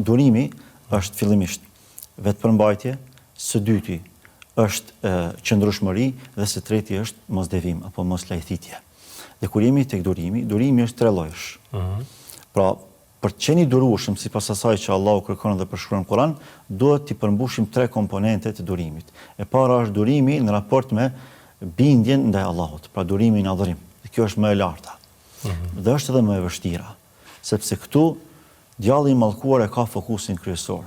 durimi është fillimisht vetëpërmbajtje, së dyti është qëndrueshmëri dhe së treti është mosdevim apo moslajthitje. Dhe kur jemi tek durimi, durimi është tre llojesh. Pra, për të qenë i durueshëm sipas asaj që Allahu kërkon dhe përshkruan në Kur'an, duhet të përmbushim tre komponente të durimit. E para është durimi në raport me bindjen ndaj Allahut, pra durimi në adhurim. Kjo është më e larta. Dhe është edhe më e vështira, sepse këtu djalli i mallkuar e ka fokusin kryesor.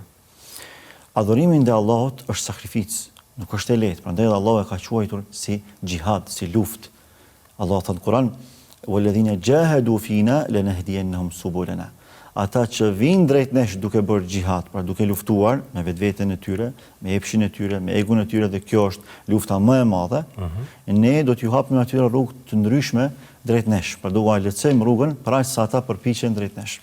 Adhurimi ndaj Allahut është sakrificë, nuk është e lehtë, prandaj Allahu e ka quajtur si xhihad, si luftë. Allah thot në Kur'an: "Walladhina jahadu fina lanahdiyannahum subulana." Ata që vinë drejt nesh duke bërë xhihad, pra duke luftuar me vetveten e tyre, me epshin e tyre, me egun e tyre, dhe kjo është lufta më e madhe, ne do t'ju hapim atyre rrugë të ndryshme drejt nesh, pra do t'u lehtësojmë rrugën për aq sa ata përpiqen drejt nesh.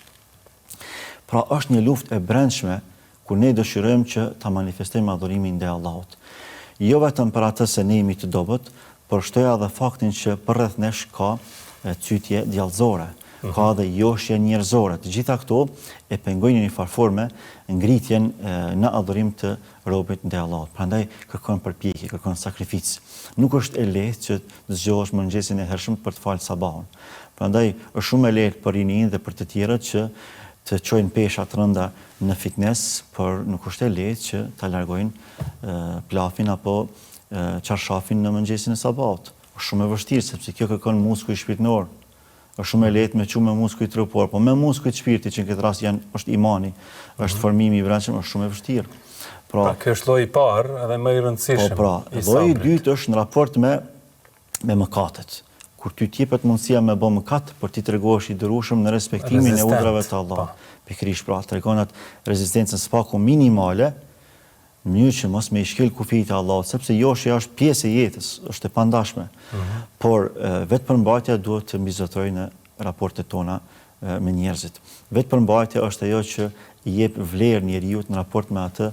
Pra është një luftë e brendshme kur ne dëshirojmë që ta manifestojmë adhurimin ndaj Allahut. Jo vetëm për atë se ne jemi të dobët, por shtoja edhe faktin që përreth nesh ka cytje djallëzore, ka dhe joshje njerëzore. Të gjitha këto e pengojnë në një farë forme ngritjen në adhurim të robit ndaj Allahut. Prandaj kërkon përpjekje, kërkon sakrificë. Nuk është e lehtë që të zgjohesh mëngjesin e hershëm për të falë sabahun. Prandaj është shumë e lehtë për rinin dhe për të tjerët që të çojnë pesha të rënda në fitnes, por nuk është e lehtë që ta largojnë plafin apo çarshafin në mëngjesin e sabahut. Është shumë e vështirë sepse kjo kërkon muskuj shpirtëror. Është shumë e lehtë me qumë muskuj trupor, po me muskuj të shpirtit, që në këtë rast është imani, është formimi i brendshëm, është shumë e vështirë. Pra kjo është lloji i parë edhe më i rëndësishëm. Po pra, lloji i dytë është në raport me mëkatet. Kur ty t'jepet mundësia me bë mëkat, për ti tregohesh i durueshëm në respektimin e urdhrave të Allahut. Pikërisht, pra, tregon atë rezistencën spaku minimale, në mënyrë që mos me i shkel kufijtë e Allahut, sepse joshja është pjesë e jetës, është e pandashme. Por vetëpërmbajtja duhet të mbizotojë në raportet tona me njerëzit. Vetëpërmbajtja është ajo që i jep vlerë njeriu në raport me atë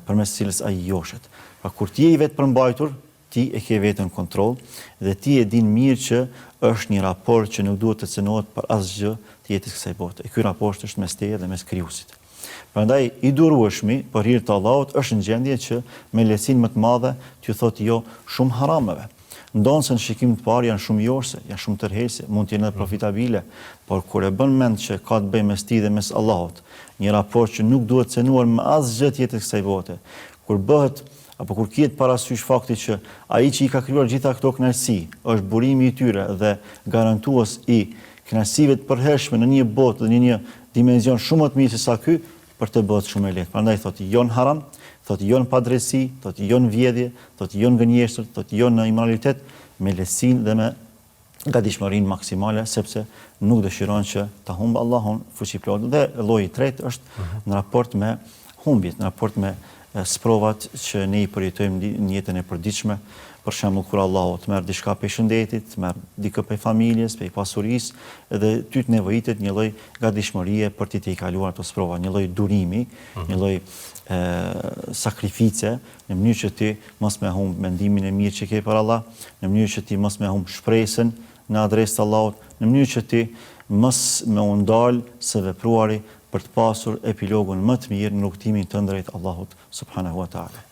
përmes cilës ai joshet. Pra kur ti je i vetëpërmbajtur, ti e ke veten në kontroll dhe ti e din mirë që është një raport që nuk duhet të cënohet për asgjë të jetës kësaj bote. E ky raport është mes teje dhe mes krijuesit. Prandaj i durueshmi për hir të Allahut është në gjendje që me lehtësinë më të madhe t'ju thotë jo shumë harameve. Ndonë se në shikim të parë janë shumë jorse, janë shumë tërheqëse, mund të jenë edhe profitabile, por kur e bën mend që ka të bëjë mes ti dhe mes Allahut, një raport që nuk duhet cenuar me asgjë të jetës kësaj bote, kur bëhet apo kur kihet parasysh fakti që ai që i ka krijuar gjitha këto kënaqësi është burimi i tyre dhe garantues i kënaqësive të përhershme në një botë dhe në një dimension shumë më të mirë se sa ky, për të bëhet shumë e lehtë. Prandaj thotë jo në haram, thotë jo në padrejsi, thotë jo në vjedhje, thotë jo në gënjeshtër, thotë jo në imoralitet, me lehtësinë dhe me gatishmërinë maksimale, sepse nuk dëshiron që ta humbë Allahun fuqiplot. Dhe lloji i tretë është në raport me humbjet, në raport me sprovat që ne i përjetojmë në jetën e përditshme. Për shembull, kur Allahu të merr diçka prej shëndetit, të merr dikë prej familjes, prej pasurisë, dhe ty të nevojitet një lloj gatishmërie për ti të i kaluar ato sprova, një lloj durimi, një lloj sakrifice, në mënyrë që ti mos me humb mendimin e mirë që ke për Allah, në mënyrë që ti mos me humb shpresën në adresë të Allahut, në mënyrë që ti mos me u ndal së vepruari për të pasur epilogun më të mirë në rrugtimin tënd drejt Allahut subhanahu wa taala.